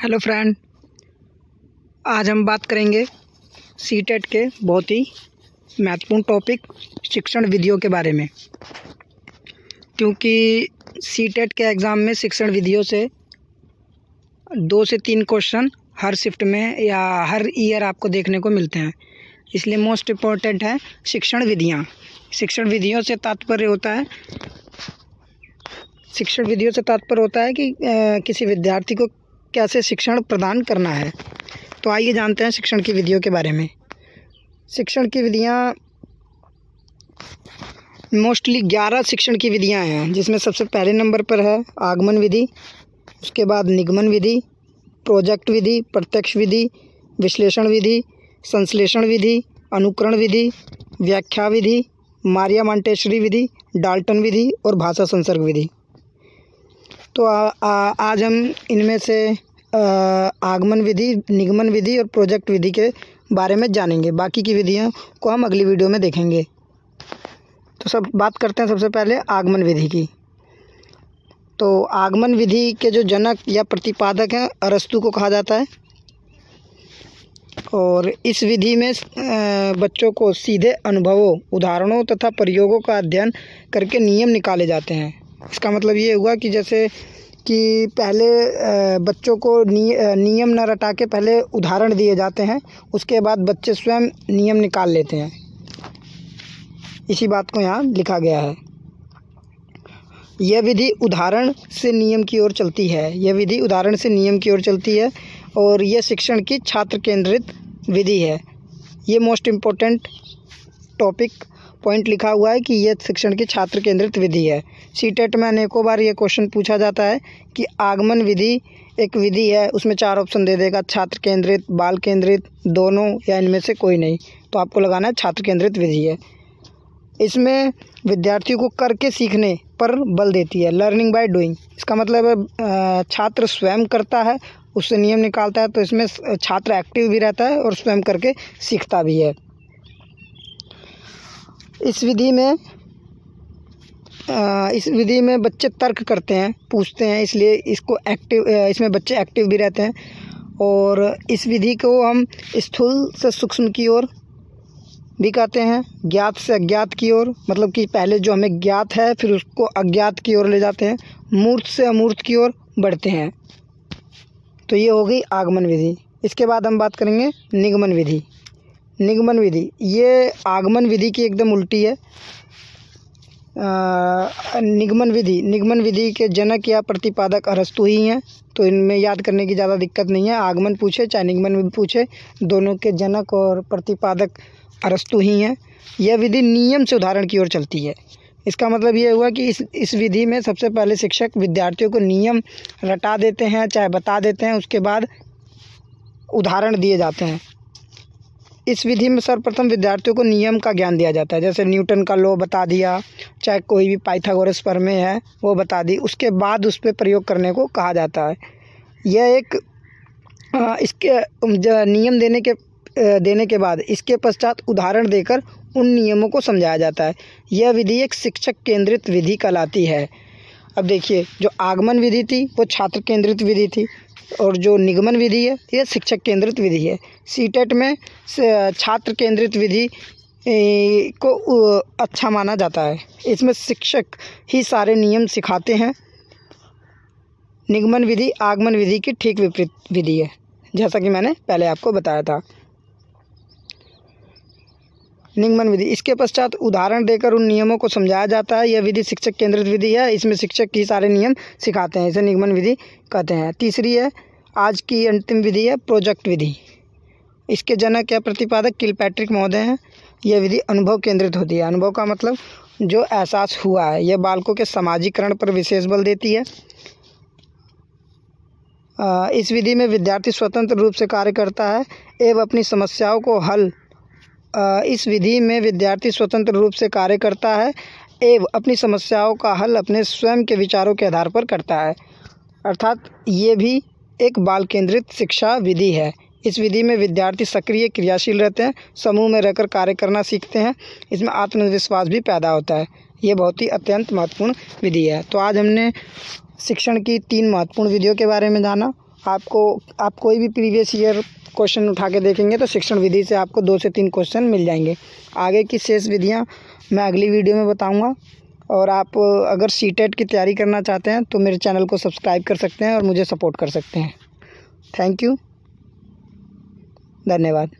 Hello friend, आज हम बात करेंगे सीटेट के बहुत ही महत्वपूर्ण टॉपिक शिक्षण विधियों के बारे में। क्योंकि सीटेट के एग्ज़ाम में शिक्षण विधियों से 2 से 3 क्वेश्चन हर शिफ्ट में या हर ईयर आपको देखने को मिलते हैं। इसलिए मोस्ट इम्पॉर्टेंट है शिक्षण विधियाँ। शिक्षण विधियों से तात्पर्य होता है कि किसी विद्यार्थी को कैसे शिक्षण प्रदान करना है। तो आइए जानते हैं शिक्षण की विधियों के बारे में। शिक्षण की विधियाँ मोस्टली 11 शिक्षण की विधियाँ हैं, जिसमें सबसे पहले नंबर पर है आगमन विधि, उसके बाद निगमन विधि, प्रोजेक्ट विधि, प्रत्यक्ष विधि, विश्लेषण विधि, संश्लेषण विधि, अनुकरण विधि, व्याख्या विधि, मारिया मांटेसरी विधि, डाल्टन विधि और भाषा संसर्ग विधि। तो आज हम इनमें से आगमन विधि, निगमन विधि और प्रोजेक्ट विधि के बारे में जानेंगे। बाकी की विधियों को हम अगली वीडियो में देखेंगे। तो बात करते हैं सबसे पहले आगमन विधि की। तो आगमन विधि के जो जनक या प्रतिपादक हैं अरस्तु को कहा जाता है। और इस विधि में बच्चों को सीधे अनुभवों, उदाहरणों तथा प्रयोगों का अध्ययन करके नियम निकाले जाते हैं। इसका मतलब ये हुआ कि जैसे कि पहले बच्चों को नियम न रटा के पहले उदाहरण दिए जाते हैं, उसके बाद बच्चे स्वयं नियम निकाल लेते हैं। इसी बात को यहाँ लिखा गया है। यह विधि उदाहरण से नियम की ओर चलती है। और यह शिक्षण की छात्र केंद्रित विधि है। ये मोस्ट इम्पोर्टेंट पॉइंट लिखा हुआ है कि यह शिक्षण की छात्र केंद्रित विधि है। सीटेट में अनेकों बार ये क्वेश्चन पूछा जाता है कि आगमन विधि एक विधि है, उसमें 4 ऑप्शन दे देगा, छात्र केंद्रित, बाल केंद्रित, दोनों या इनमें से कोई नहीं। तो आपको लगाना है छात्र केंद्रित विधि है। इसमें विद्यार्थियों को करके सीखने पर बल देती है, लर्निंग बाय डूइंग। इसका मतलब है छात्र स्वयं करता है, उससे नियम निकालता है। तो इसमें छात्र एक्टिव भी रहता है और स्वयं करके सीखता भी है। इस विधि में बच्चे तर्क करते हैं, पूछते हैं, इसलिए इसमें बच्चे एक्टिव भी रहते हैं। और इस विधि को हम स्थूल से सूक्ष्म की ओर भी कहते हैं, ज्ञात से अज्ञात की ओर, मतलब कि पहले जो हमें ज्ञात है फिर उसको अज्ञात की ओर ले जाते हैं, मूर्त से अमूर्त की ओर बढ़ते हैं। तो ये हो गई आगमन विधि। इसके बाद हम बात करेंगे निगमन विधि। ये आगमन विधि की एकदम उल्टी है। निगमन विधि के जनक या प्रतिपादक अरस्तु ही हैं। तो इनमें याद करने की ज़्यादा दिक्कत नहीं है। आगमन पूछे चाहे निगमन पूछे, दोनों के जनक और प्रतिपादक अरस्तु ही हैं। यह विधि नियम से उदाहरण की ओर चलती है। इसका मतलब ये हुआ कि इस विधि में सबसे पहले शिक्षक विद्यार्थियों को नियम रटा देते हैं, चाहे बता देते हैं, उसके बाद उदाहरण दिए जाते हैं। इस विधि में सर्वप्रथम विद्यार्थियों को नियम का ज्ञान दिया जाता है, जैसे न्यूटन का लॉ बता दिया, चाहे कोई भी पाइथागोरस प्रमेय है वो बता दी। उसके बाद उस पर प्रयोग करने को कहा जाता है। यह एक इसके नियम देने के बाद इसके पश्चात उदाहरण देकर उन नियमों को समझाया जाता है। यह विधि एक शिक्षक केंद्रित विधि कहलाती है। अब देखिए, जो आगमन विधि थी वो छात्र केंद्रित विधि थी और जो निगमन विधि है ये शिक्षक केंद्रित विधि है। सीटेट में छात्र केंद्रित विधि को अच्छा माना जाता है। इसमें शिक्षक ही सारे नियम सिखाते हैं। निगमन विधि आगमन विधि की ठीक विपरीत विधि है, जैसा कि मैंने पहले आपको बताया था। निगमन विधि, इसके पश्चात उदाहरण देकर उन नियमों को समझाया जाता है। यह विधि शिक्षक केंद्रित विधि है। इसमें शिक्षक ही सारे नियम सिखाते हैं, इसे निगमन विधि कहते हैं। तीसरी है, आज की अंतिम विधि है प्रोजेक्ट विधि। इसके जनक या प्रतिपादक किलपैट्रिक महोदय हैं। यह विधि अनुभव केंद्रित होती है। अनुभव का मतलब जो एहसास हुआ है। यह बालकों के समाजीकरण पर विशेष बल देती है। इस विधि में विद्यार्थी स्वतंत्र रूप से कार्य करता है एवं अपनी समस्याओं को हल अपनी समस्याओं का हल अपने स्वयं के विचारों के आधार पर करता है। अर्थात ये भी एक बाल केंद्रित शिक्षा विधि है। इस विधि में विद्यार्थी सक्रिय क्रियाशील रहते हैं, समूह में रहकर कार्य करना सीखते हैं। इसमें आत्मविश्वास भी पैदा होता है। ये बहुत ही अत्यंत महत्वपूर्ण विधि है। तो आज हमने शिक्षण की 3 महत्वपूर्ण विधियों के बारे में जाना। आप कोई भी प्रीवियस ईयर क्वेश्चन उठा के देखेंगे तो शिक्षण विधि से आपको 2 से 3 क्वेश्चन मिल जाएंगे। आगे की शेष विधियाँ मैं अगली वीडियो में बताऊँगा। और आप अगर सीटेट की तैयारी करना चाहते हैं तो मेरे चैनल को सब्सक्राइब कर सकते हैं और मुझे सपोर्ट कर सकते हैं। थैंक यू, धन्यवाद।